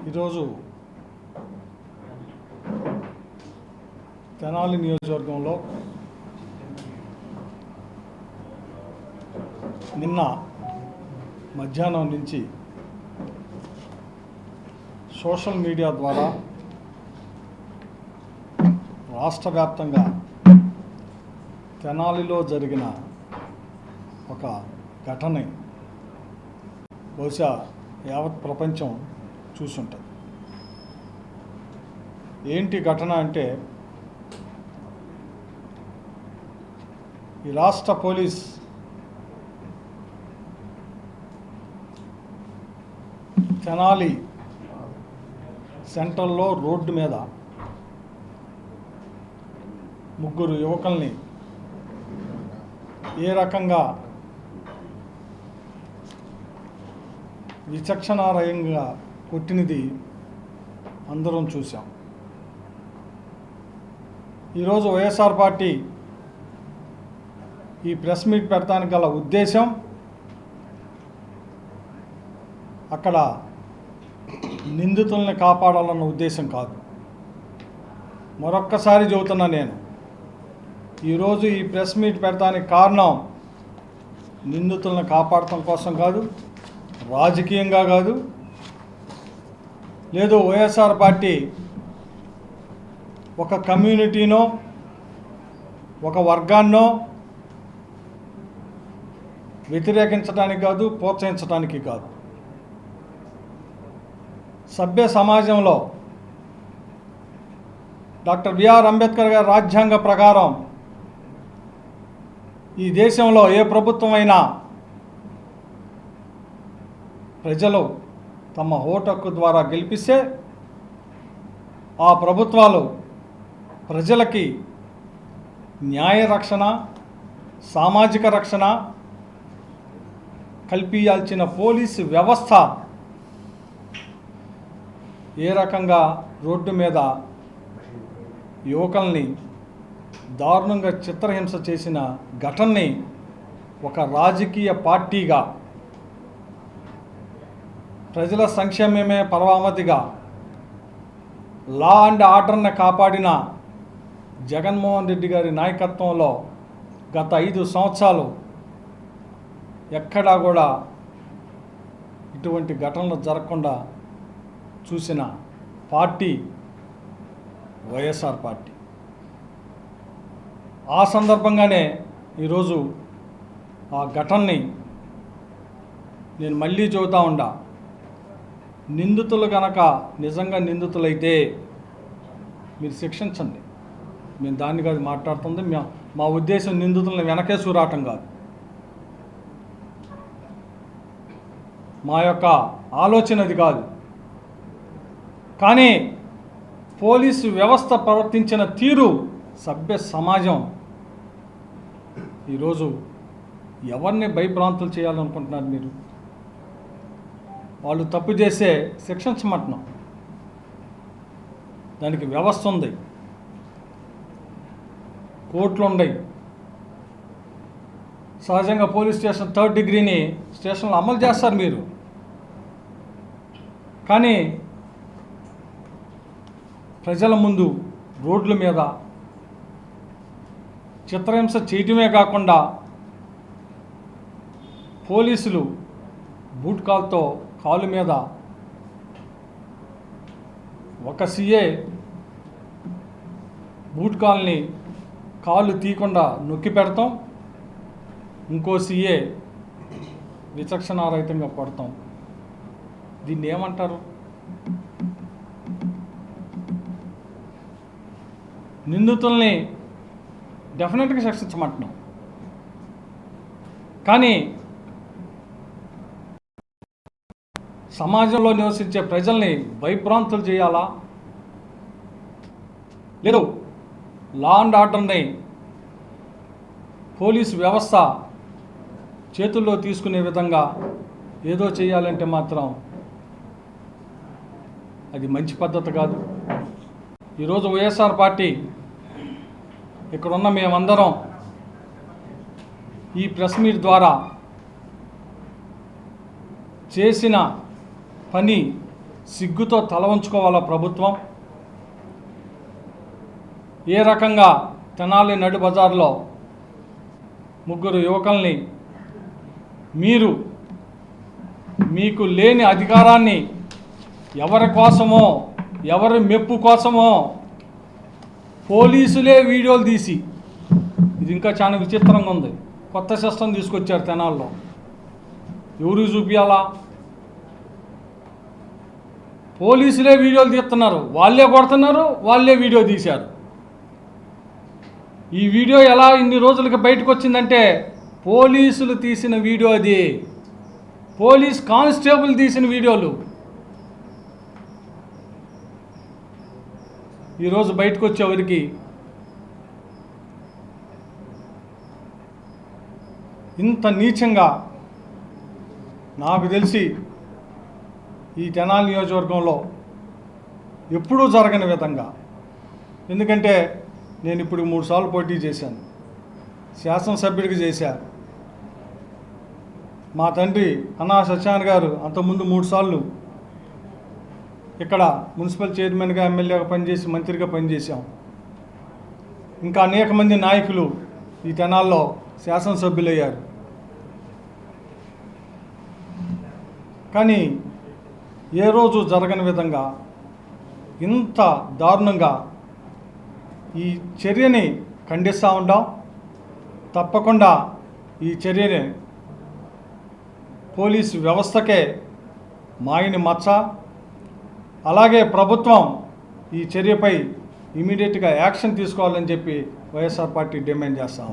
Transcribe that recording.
ఈరోజు తెనాలి నియోజకవర్గంలో నిన్న మధ్యాహ్నం నుంచి సోషల్ మీడియా ద్వారా రాష్ట్ర వ్యాప్తంగా తెనాలిలో జరిగిన ఒక ఘటన బహుశా యావత్ ప్రపంచం చూసుంటుంది. ఏంటి ఘటన అంటే, ఈ రాష్ట్ర పోలీస్ తెనాలి సెంట్రల్లో రోడ్డు మీద ముగ్గురు యువకుల్ని ఏ రకంగా విచక్షణారహితంగా కొట్టినది అందరం చూసాం. ఈరోజు వైఎస్ఆర్ పార్టీ ఈ ప్రెస్ మీట్ పెడతానికి గల ఉద్దేశం, అక్కడ నిందితుల్ని కాపాడాలన్న ఉద్దేశం కాదు. మరొక్కసారి చెబుతున్నా, నేను ఈరోజు ఈ ప్రెస్ మీట్ పెడతానికి కారణం నిందితులను కాపాడటం కోసం కాదు, రాజకీయంగా కాదు, లేదు వైఎస్ఆర్ పార్టీ ఒక కమ్యూనిటీనో ఒక వర్గాన్నో వ్యతిరేకించడానికి కాదు, ప్రోత్సహించడానికి కాదు. సభ్య సమాజంలో డాక్టర్ బిఆర్ అంబేద్కర్ గారి రాజ్యాంగ ప్రకారం ఈ దేశంలో ఏ ప్రభుత్వం అయినా ప్రజలు తమ ఓటు హక్కు ద్వారా గెలిపిస్తే ఆ ప్రభుత్వాలు ప్రజలకి న్యాయ రక్షణ, సామాజిక రక్షణ కల్పించాల్సిన పోలీసు వ్యవస్థ ఏ రకంగా రోడ్డు మీద యువకుల్ని దారుణంగా చిత్రహింస చేసిన ఘటనని ఒక రాజకీయ పార్టీగా, ప్రజల సంక్షేమమే పరమావధిగా లా అండ్ ఆర్డర్ని కాపాడిన జగన్మోహన్ రెడ్డి గారి నాయకత్వంలో గత 5 సంవత్సరాలు ఎక్కడా కూడా ఇటువంటి ఘటనలు జరగకుండా చూసిన పార్టీ వైఎస్ఆర్ పార్టీ. ఆ సందర్భంగానే ఈరోజు ఆ ఘటనని నేను మళ్ళీ చెబుతూ ఉండా. నిందితులు కనుక నిజంగా నిందితులైతే మీరు శిక్షించండి. మేము దాన్ని కాదు మాట్లాడుతుంది. మా ఉద్దేశం నిందితులను వెనకేసు రావటం కాదు. మా యొక్క ఆలోచన అది కాదు. కానీ పోలీసు వ్యవస్థ ప్రవర్తించిన తీరు సభ్య సమాజం ఈరోజు ఎవరిని భయభ్రాంతులు చేయాలనుకుంటున్నారు మీరు? వాళ్ళు తప్పు చేస్తే శిక్షించమంటున్నాం. దానికి వ్యవస్థ ఉంది, కోర్టులు ఉన్నాయి. సహజంగా పోలీస్ స్టేషన్ 3rd డిగ్రీని స్టేషన్లో అమలు చేస్తారు మీరు. కానీ ప్రజల ముందు రోడ్ల మీద చిత్రహింస చేయటమే కాకుండా పోలీసులు బూట్ కాల్తో కాలు మీద ఒక సీఏ బూట్ కాల్ని కాలు తీయకుండా నొక్కి పెడతాం, ఇంకో సీఏ విచక్షణారహితంగా కొడతాం. దీన్ని ఏమంటారు? నిందితుల్ని డెఫినెట్గా శిక్షించమంటున్నాం. కానీ సమాజంలో నివసించే ప్రజల్ని భయభ్రాంతులు చేయాలా? లేదు, లా అండ్ ఆర్డర్ని పోలీసు వ్యవస్థ చేతుల్లో తీసుకునే విధంగా ఏదో చేయాలంటే మాత్రం అది మంచి పద్ధతి కాదు. ఈరోజు వైఎస్ఆర్ పార్టీ ఇక్కడున్న మేమందరం ఈ ప్రెస్ మీట్ ద్వారా చేసిన పని సిగ్గుతో తల వంచుకోవాలా ప్రభుత్వం? ఏ రకంగా తెనాలి నడి బజార్లో ముగ్గురు యువకుల్ని మీకు లేని అధికారాన్ని ఎవరి కోసమో, ఎవరి మెప్పు కోసమో పోలీసులే వీడియోలు తీసి, ఇది ఇంకా చాలా విచిత్రంగా ఉంది, కొత్త సిస్టమ్ తీసుకొచ్చారు తెనాల్లో. ఎవరు చూపించాలా? పోలీసులే వీడియోలు తీస్తున్నారు, వాళ్ళే కొడుతున్నారు, వాళ్ళే వీడియో తీశారు. ఈ వీడియో ఎలా ఇన్ని రోజులకి బయటకు వచ్చిందంటే పోలీసులు తీసిన వీడియో, అది పోలీస్ కానిస్టేబుల్ తీసిన వీడియోలు ఈరోజు బయటకు వచ్చేవరికి ఇంత నీచంగా నాకు తెలిసి ఈ తెనాలి నియోజకవర్గంలో ఎప్పుడూ జరగని విధంగా. ఎందుకంటే నేను ఇప్పుడు 3 సార్లు పోటీ చేశాను, శాసనసభ్యుడికి చేశా. మా తండ్రి అన్నా సత్యనారాయణ గారు అంతకుముందు 3 సార్లు ఇక్కడ మున్సిపల్ చైర్మన్గా, ఎమ్మెల్యేగా పనిచేసి మంత్రిగా పనిచేశాం. ఇంకా అనేక మంది నాయకులు ఈ తెనాల్లో శాసనసభ్యులయ్యారు. కానీ ఏ రోజు జరగని విధంగా ఇంత దారుణంగా ఈ చర్యని ఖండిస్తూ ఉంటాం. తప్పకుండా ఈ చర్యని పోలీసు వ్యవస్థకే మాయని మచ్చ. అలాగే ప్రభుత్వం ఈ చర్యపై ఇమీడియట్గా యాక్షన్ తీసుకోవాలని చెప్పి వైఎస్ఆర్ పార్టీ డిమాండ్ చేస్తాం.